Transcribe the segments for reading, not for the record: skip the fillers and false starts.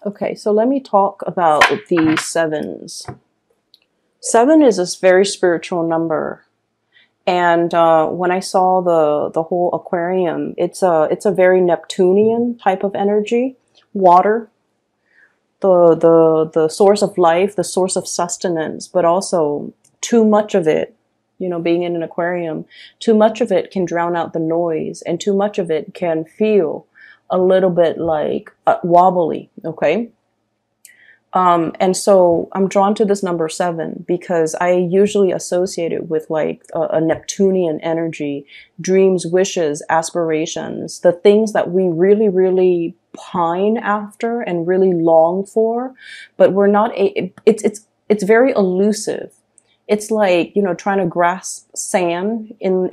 Okay, so let me talk about the sevens. Seven is this very spiritual number. And when I saw the whole aquarium, it's a very Neptunian type of energy, water, the source of life, the source of sustenance, but also too much of it, you know, being in an aquarium, too much of it can drown out the noise, and too much of it can feel a little bit like wobbly, okay? And so I'm drawn to this number 7 because I usually associate it with like a Neptunian energy, dreams, wishes, aspirations, the things that we really, really pine after and really long for, but we're not, it's very elusive. It's like, you know, trying to grasp sand in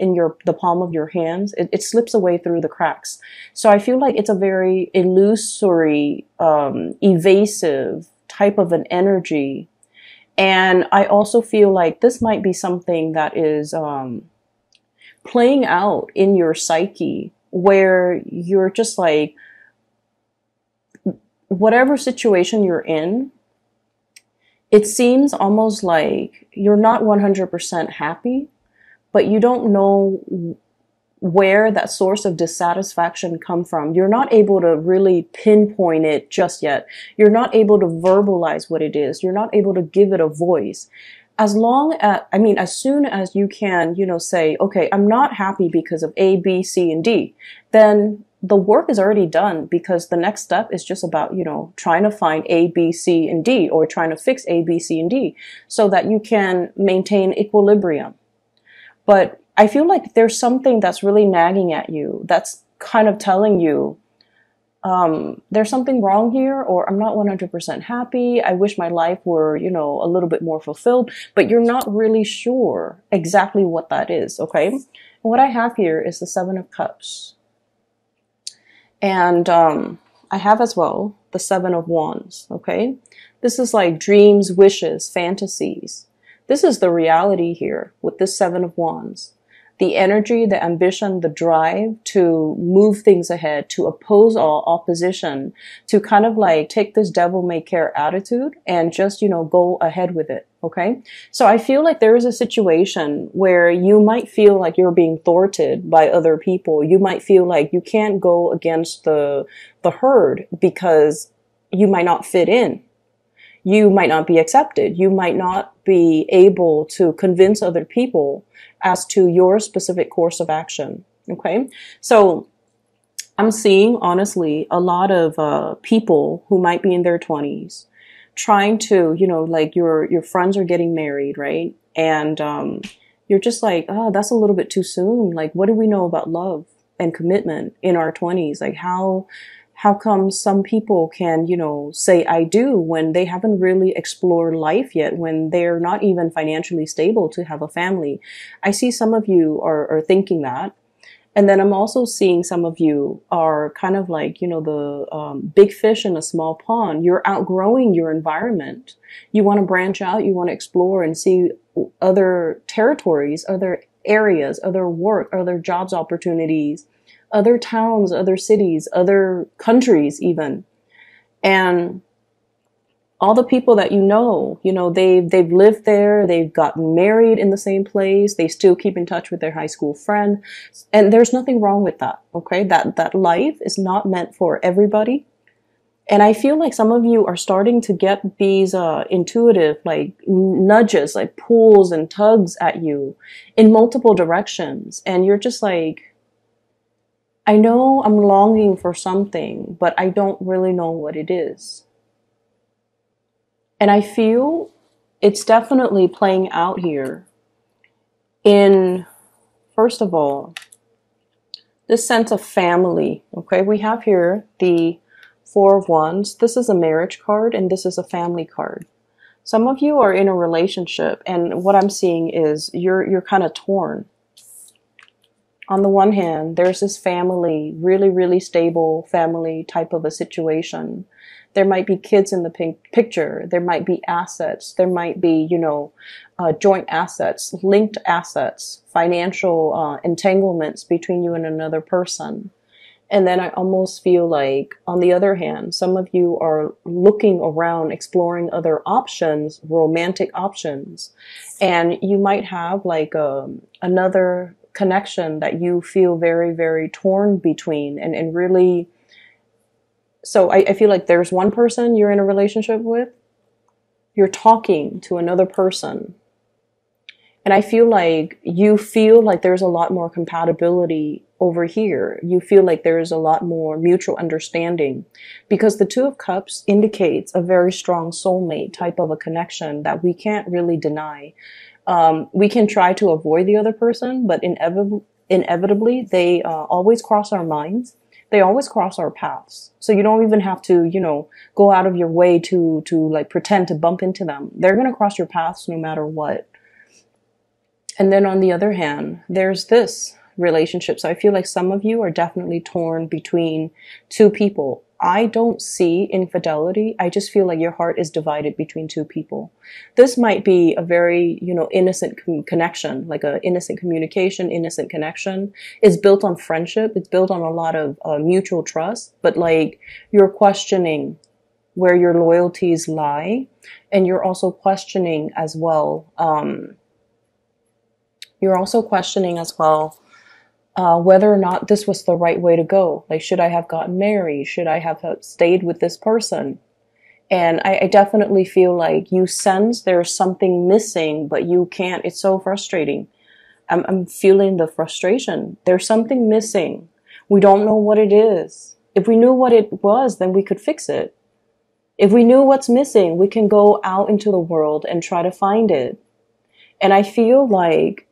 the palm of your hands. It slips away through the cracks. So I feel like it's a very illusory, evasive type of an energy. And I also feel like this might be something that is playing out in your psyche, where you're just like, whatever situation you're in, it seems almost like you're not 100% happy, but you don't know where that source of dissatisfaction come from. You're not able to really pinpoint it just yet. You're not able to verbalize what it is. You're not able to give it a voice. As soon as you can, you know, say, okay, I'm not happy because of A, B, C, and D, then the work is already done, because the next step is just about, you know, trying to find A, B, C, and D, or trying to fix A, B, C, and D so that you can maintain equilibrium. But I feel like there's something that's really nagging at you, that's kind of telling you, there's something wrong here, or I'm not 100% happy. I wish my life were, you know, a little bit more fulfilled, but you're not really sure exactly what that is, okay? And what I have here is the 7 of Cups. And I have as well the 7 of Wands, okay? This is like dreams, wishes, fantasies. This is the reality here with this 7 of Wands. The energy, the ambition, the drive to move things ahead, to oppose all opposition, to kind of like take this devil may care attitude and just, you know, go ahead with it. Okay. So I feel like there is a situation where you might feel like you're being thwarted by other people. You might feel like you can't go against the herd because you might not fit in. You might not be accepted. You might not be able to convince other people as to your specific course of action. Okay. So I'm seeing, honestly, a lot of people who might be in their 20s trying to, you know, like your friends are getting married, right? And you're just like, oh, that's a little bit too soon. Like, what do we know about love and commitment in our 20s? Like, how come some people can, you know, say I do when they haven't really explored life yet, when they're not even financially stable to have a family? I see some of you are thinking that. And then I'm also seeing some of you are kind of like, you know, the big fish in a small pond. You're outgrowing your environment. You want to branch out. You want to explore and see other territories, other areas, other work, other jobs opportunities, other towns, other cities, other countries even. And all the people that you know, they've lived there, they've gotten married in the same place, they still keep in touch with their high school friend. And there's nothing wrong with that, okay? That life is not meant for everybody. And I feel like some of you are starting to get these intuitive like nudges, like pulls and tugs at you in multiple directions. And you're just like, I know I'm longing for something, but I don't really know what it is. And I feel it's definitely playing out here in, first of all, this sense of family. Okay, we have here the 4 of Wands. This is a marriage card and this is a family card. Some of you are in a relationship, and what I'm seeing is you're kind of torn. On the one hand, there's this family, really, really stable family type of a situation. There might be kids in the picture. There might be assets. There might be, joint assets, linked assets, financial entanglements between you and another person. And then I almost feel like, on the other hand, some of you are looking around, exploring other options, romantic options, and you might have like another connection that you feel very, very torn between, and really. So I feel like there's one person you're in a relationship with, you're talking to another person, and I feel like you feel like there's a lot more compatibility over here. You feel like there's a lot more mutual understanding, because the Two of Cups indicates a very strong soulmate type of a connection that we can't really deny. We can try to avoid the other person, but inevitably they always cross our minds. They always cross our paths. So you don't even have to, go out of your way to like pretend to bump into them. They're going to cross your paths no matter what. And then on the other hand, there's this relationship. So I feel like some of you are definitely torn between two people. I don't see infidelity. I just feel like your heart is divided between two people. This might be a very, innocent connection, like an innocent communication, innocent connection. It's built on friendship. It's built on a lot of mutual trust, but like you're questioning where your loyalties lie. And you're also questioning as well, whether or not this was the right way to go. Like, should I have gotten married? Should I have stayed with this person? And I definitely feel like you sense there's something missing, but you can't. It's so frustrating. I'm feeling the frustration. There's something missing. We don't know what it is. If we knew what it was, then we could fix it. If we knew what's missing, we can go out into the world and try to find it. And I feel like,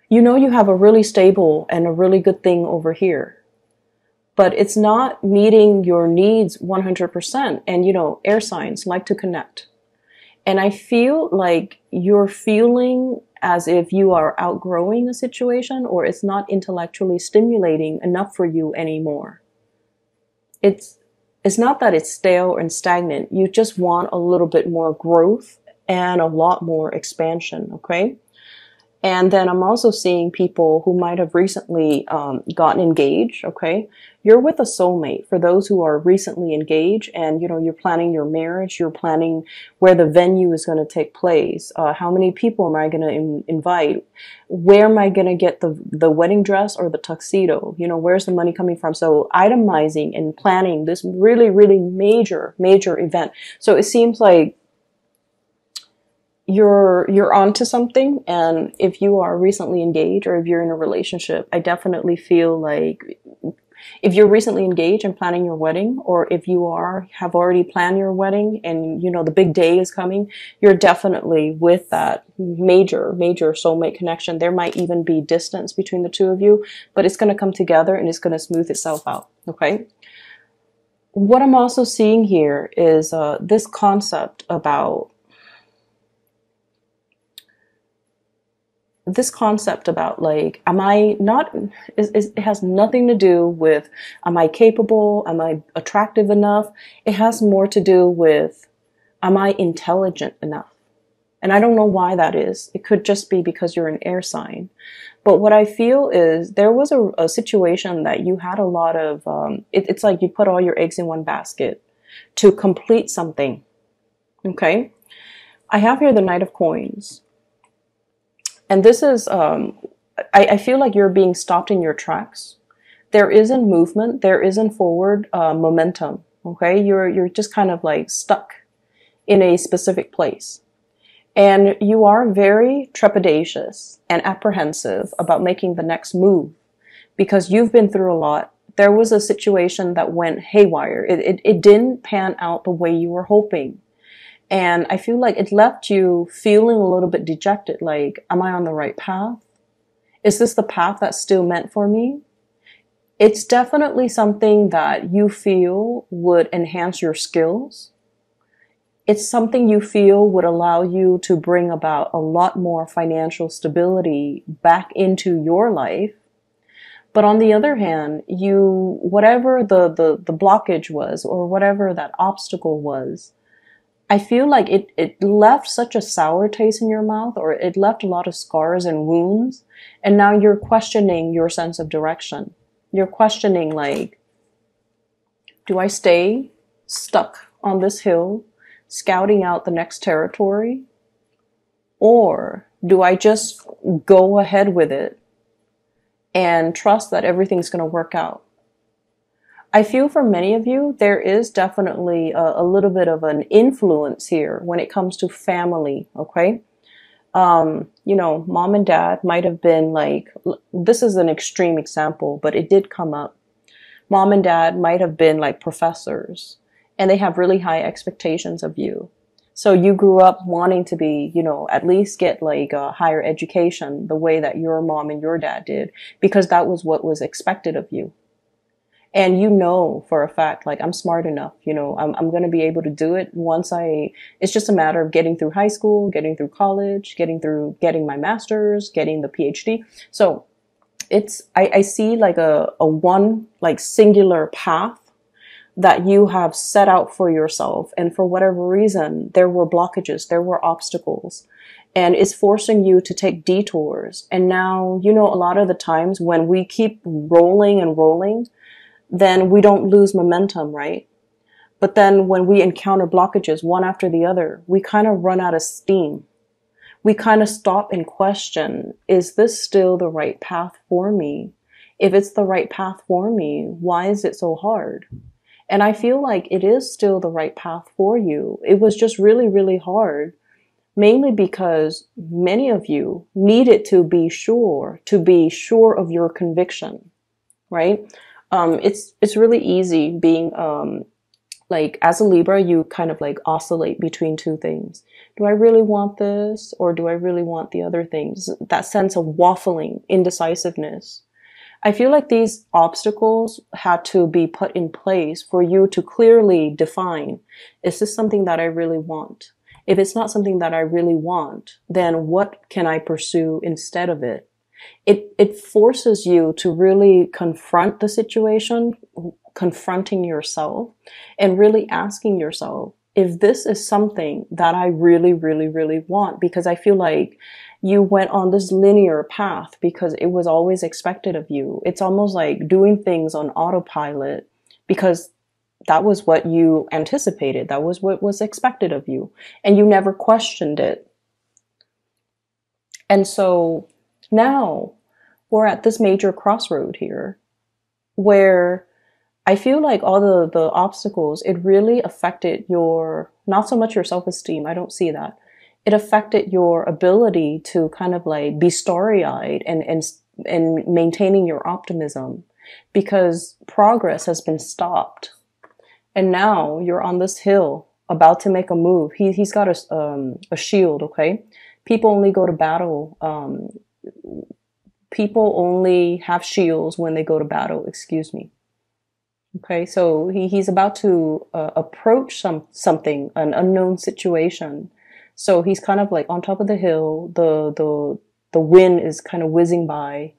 you have a really stable and a really good thing over here, but it's not meeting your needs 100%. And, air signs like to connect. And I feel like you're feeling as if you are outgrowing a situation, or it's not intellectually stimulating enough for you anymore. It's not that it's stale and stagnant. You just want a little bit more growth and a lot more expansion. Okay. And then I'm also seeing people who might have recently gotten engaged, okay? You're with a soulmate. For those who are recently engaged and, you're planning your marriage, you're planning where the venue is going to take place, how many people am I going to invite, where am I going to get the wedding dress or the tuxedo, where's the money coming from? So itemizing and planning this really, really major event. So it seems like you're onto something. And if you are recently engaged, or if you're in a relationship, I definitely feel like if you're recently engaged and planning your wedding, or if you have already planned your wedding and the big day is coming, you're definitely with that major soulmate connection. There might even be distance between the two of you, but it's going to come together and it's going to smooth itself out. Okay. What I'm also seeing here is this concept about like, am I not, it has nothing to do with, am I capable? Am I attractive enough? It has more to do with, am I intelligent enough? And I don't know why that is. It could just be because you're an air sign. But what I feel is there was a situation that you had a lot of, it's like you put all your eggs in one basket to complete something. Okay. I have here the Knight of Coins. And this is, I feel like you're being stopped in your tracks. There isn't movement. There isn't forward momentum. Okay. You're just kind of like stuck in a specific place. And you are very trepidatious and apprehensive about making the next move because you've been through a lot. There was a situation that went haywire. It didn't pan out the way you were hoping. And I feel like it left you feeling a little bit dejected. Like, am I on the right path? Is this the path that's still meant for me? It's definitely something that you feel would enhance your skills. It's something you feel would allow you to bring about a lot more financial stability back into your life. But on the other hand, whatever the blockage was, or whatever that obstacle was, I feel like it left such a sour taste in your mouth, or it left a lot of scars and wounds. And now you're questioning your sense of direction. You're questioning, like, do I stay stuck on this hill, scouting out the next territory? Or do I just go ahead with it and trust that everything's going to work out? I feel for many of you, there is definitely a little bit of an influence here when it comes to family, okay? You know, mom and dad might have been like, this is an extreme example, but it did come up. Mom and dad might have been like professors, and they have really high expectations of you. So you grew up wanting to be, you know, at least get like a higher education the way that your mom and your dad did, because that was what was expected of you. And you know for a fact, like, I'm smart enough, you know, I'm going to be able to do it it's just a matter of getting through high school, getting through college, getting my master's, getting the PhD. So I see like a one, like, singular path that you have set out for yourself. And for whatever reason, there were blockages, there were obstacles, and it's forcing you to take detours. And now, you know, a lot of the times when we keep rolling and rolling, then we don't lose momentum, right? But then when we encounter blockages one after the other, we kind of run out of steam. We kind of stop and question, is this still the right path for me? If it's the right path for me, why is it so hard? And I feel like it is still the right path for you. It was just really, really hard, mainly because many of you needed to be sure of your conviction, right? It's really easy being, like, as a Libra, you kind of like oscillate between two things. Do I really want this, or do I really want the other things? That sense of waffling, indecisiveness. I feel like these obstacles had to be put in place for you to clearly define, is this something that I really want? If it's not something that I really want, then what can I pursue instead of it? It forces you to really confront the situation, confronting yourself, and really asking yourself if this is something that I really, really, really want. Because I feel like you went on this linear path because it was always expected of you. It's almost like doing things on autopilot because that was what you anticipated. That was what was expected of you. And you never questioned it. And so now we're at this major crossroad here where I feel like all the obstacles, it really affected not so much your self-esteem. I don't see that. It affected your ability to kind of like be starry-eyed and maintaining your optimism, because progress has been stopped. And now you're on this hill about to make a move. He's got a shield, okay? People only go to battle. People only have shields when they go to battle, excuse me. Okay, so he's about to approach something, an unknown situation. So he's kind of like on top of the hill. The wind is kind of whizzing by,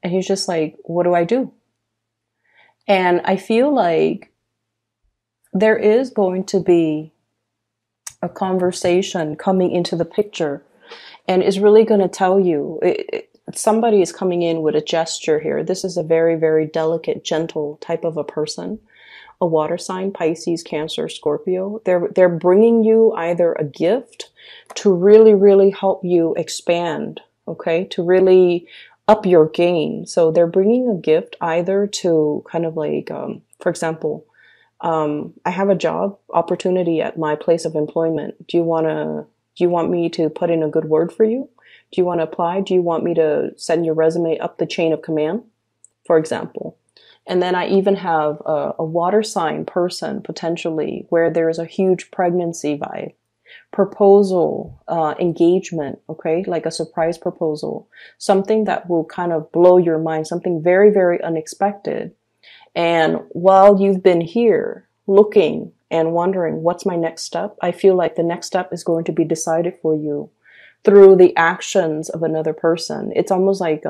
and he's just like, what do I do? And I feel like there is going to be a conversation coming into the picture, and is really going to tell you, somebody is coming in with a gesture here. This is a very, very delicate, gentle type of a person, a water sign, Pisces, Cancer, Scorpio. They're bringing you either a gift to really, really help you expand, okay, to really up your game. So they're bringing a gift either to kind of like, for example, I have a job opportunity at my place of employment. Do you want me to put in a good word for you? Do you want to apply? Do you want me to send your resume up the chain of command, for example? And then I even have a water sign person potentially where there's a huge pregnancy vibe, proposal, engagement, okay? Like a surprise proposal, something that will kind of blow your mind, something very, very unexpected. And while you've been here looking and wondering what's my next step, I feel like the next step is going to be decided for you through the actions of another person. It's almost like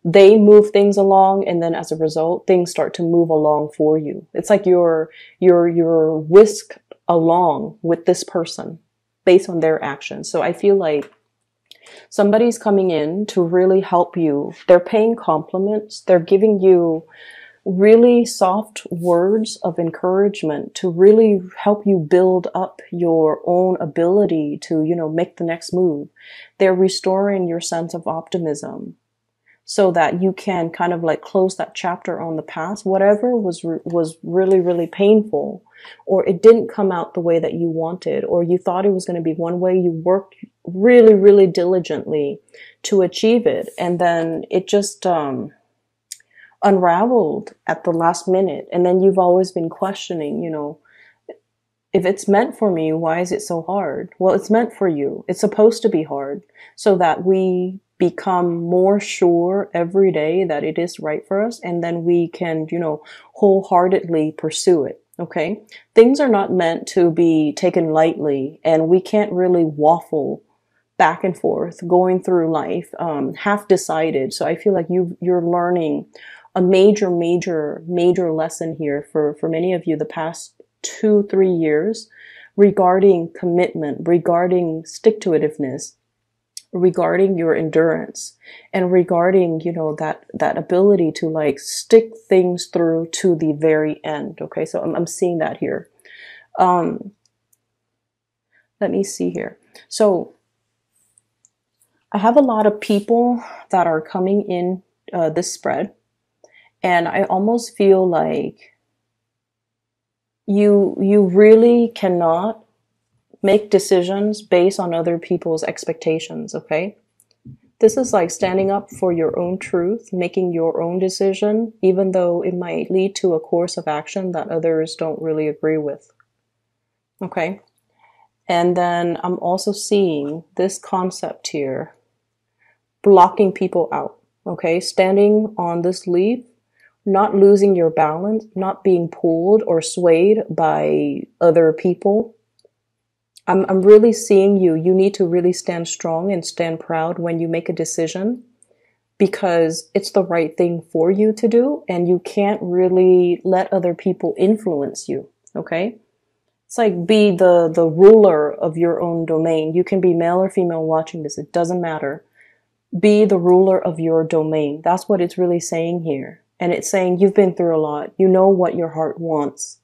they move things along, and then as a result, things start to move along for you. It's like you're whisked along with this person based on their actions. So I feel like Somebody's coming in to really help you. They're paying compliments. They're giving you really soft words of encouragement to really help you build up your own ability to, make the next move. They're restoring your sense of optimism so that you can kind of like close that chapter on the past, whatever was really, really painful, or it didn't come out the way that you wanted, or you thought it was going to be one way. You worked really, really diligently to achieve it, and then it just unraveled at the last minute. And then you've always been questioning, if it's meant for me, why is it so hard? Well, it's meant for you. It's supposed to be hard so that we become more sure every day that it is right for us. And then we can, wholeheartedly pursue it. Okay. Things are not meant to be taken lightly, and we can't really waffle back and forth going through life, half decided. So I feel like you're learning a major, major, major lesson here for many of you the past 2-3 years regarding commitment, regarding stick-to-itiveness, regarding your endurance, and regarding, that ability to like stick things through to the very end. Okay. So I'm seeing that here. Let me see here. So I have a lot of people that are coming in this spread, and I almost feel like you really cannot make decisions based on other people's expectations, okay? This is like standing up for your own truth, making your own decision, even though it might lead to a course of action that others don't really agree with, okay? And then I'm also seeing this concept here, blocking people out, okay? Standing on this leaf, not losing your balance, not being pulled or swayed by other people. I'm really seeing you need to really stand strong and stand proud when you make a decision, because it's the right thing for you to do, and you can't really let other people influence you, okay? It's like be the ruler of your own domain. You can be male or female watching this. It doesn't matter. Be the ruler of your domain. That's what it's really saying here. And it's saying you've been through a lot. You know what your heart wants.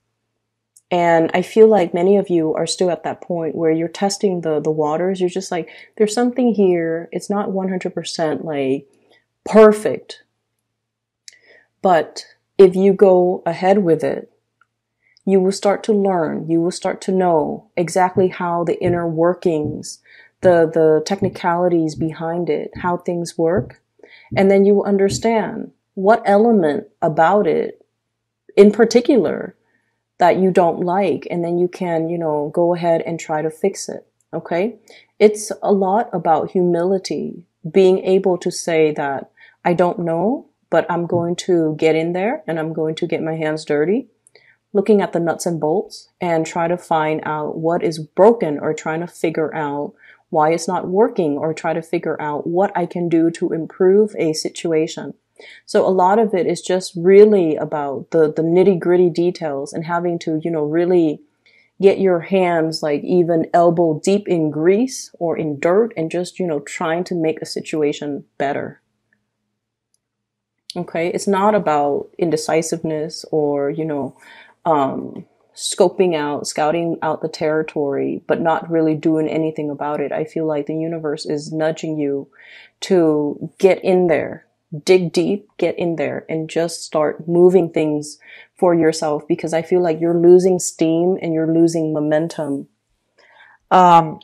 And I feel like many of you are still at that point where you're testing the waters. You're just like, there's something here. It's not 100% like perfect. But if you go ahead with it, you will start to learn. You will start to know exactly how the inner workings, the technicalities behind it, how things work. And then you will understand what element about it in particular that you don't like, and then you can, go ahead and try to fix it. Okay. It's a lot about humility, being able to say that I don't know, but I'm going to get in there and I'm going to get my hands dirty, looking at the nuts and bolts and try to find out what is broken, or trying to figure out why it's not working, or try to figure out what I can do to improve a situation. So a lot of it is just really about the nitty-gritty details, and having to, really get your hands like even elbow deep in grease or in dirt, and just, trying to make a situation better. Okay. It's not about indecisiveness or, scouting out the territory, but not really doing anything about it. I feel like the universe is nudging you to get in there. Dig deep, get in there, and just start moving things for yourself, because I feel like you're losing steam and you're losing momentum. I'm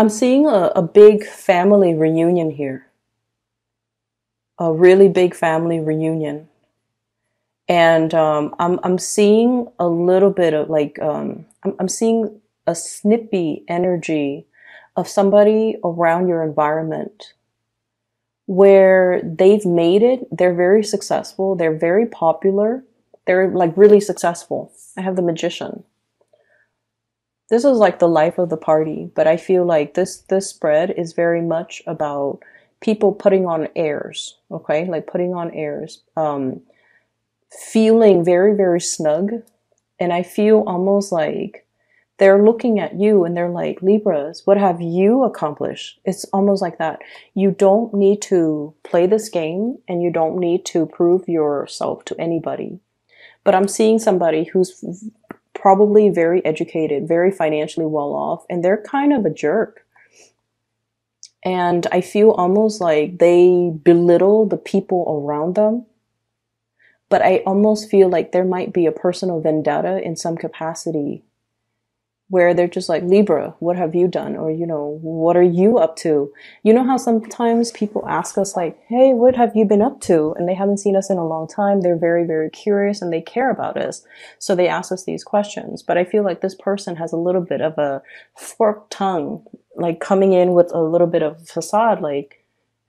seeing a big family reunion here, a really big family reunion. And I'm seeing a little bit of like, I'm seeing a snippy energy of somebody around your environment where they've made it. They're very successful. They're very popular. They're like really successful. I have the Magician. This is like the life of the party, but I feel like this spread is very much about people putting on airs. Okay. Like putting on airs, feeling very, very snug. And I feel almost like they're looking at you and they're like, Libras, what have you accomplished? It's almost like that. You don't need to play this game and you don't need to prove yourself to anybody. But I'm seeing somebody who's probably very educated, very financially well off, and they're kind of a jerk. And I feel almost like they belittle the people around them. But I almost feel like there might be a personal vendetta in some capacity where they're just like, Libra, what have you done? Or, you know, what are you up to? You know how sometimes people ask us like, hey, what have you been up to? And they haven't seen us in a long time. They're very, very curious and they care about us. So they ask us these questions. But I feel like this person has a little bit of a forked tongue, like coming in with a little bit of facade, like,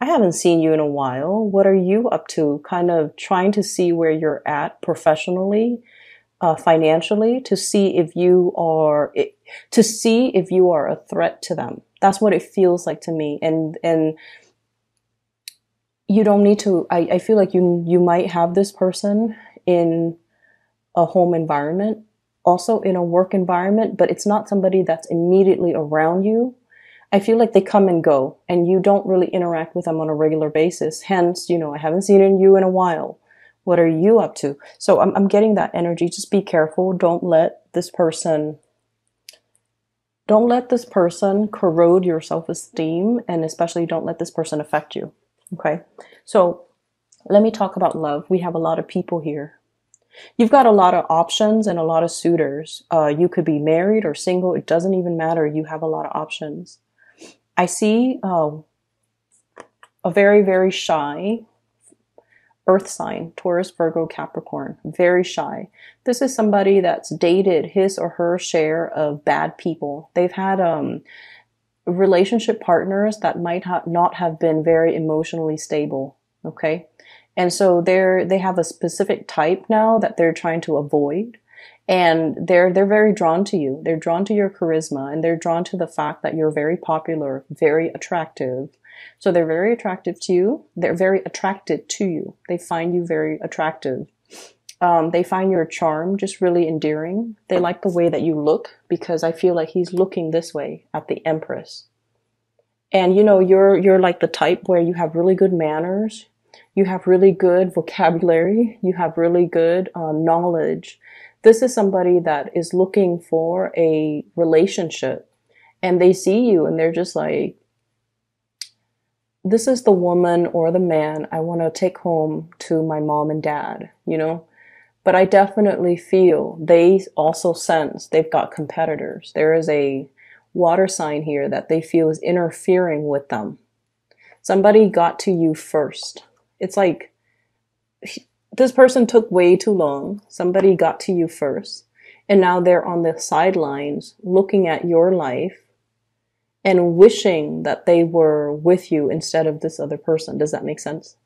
I haven't seen you in a while. What are you up to? Kind of trying to see where you're at professionally, financially, to see if you are a threat to them. That's what it feels like to me. And you don't need to. I feel like you might have this person in a home environment, also in a work environment, but it's not somebody that's immediately around you. I feel like they come and go and you don't really interact with them on a regular basis. Hence, you know, I haven't seen you in a while. What are you up to? So I'm getting that energy. Just be careful. Don't let this person corrode your self-esteem, and especially don't let this person affect you. Okay. So let me talk about love. We have a lot of people here. You've got a lot of options and a lot of suitors. You could be married or single. It doesn't even matter. You have a lot of options. I see a very, very shy earth sign, Taurus, Virgo, Capricorn, very shy. This is somebody that's dated his or her share of bad people. They've had relationship partners that might not have been very emotionally stable. Okay. And so they have a specific type now that they're trying to avoid. And they're very drawn to you. They're drawn to your charisma, and they're drawn to the fact that you're very popular, very attractive. So they're very attractive to you. They're very attracted to you. They find you very attractive. They find your charm just really endearing. They like the way that you look, because I feel like he's looking this way at the Empress. And you know, you're like the type where you have really good manners. You have really good vocabulary. You have really good knowledge. This is somebody that is looking for a relationship, and they see you and they're just like, this is the woman or the man I want to take home to my mom and dad, you know? But I definitely feel they also sense they've got competitors. There is a water sign here that they feel is interfering with them. Somebody got to you first. It's like, this person took way too long. Somebody got to you first. And now they're on the sidelines looking at your life and wishing that they were with you instead of this other person. Does that make sense?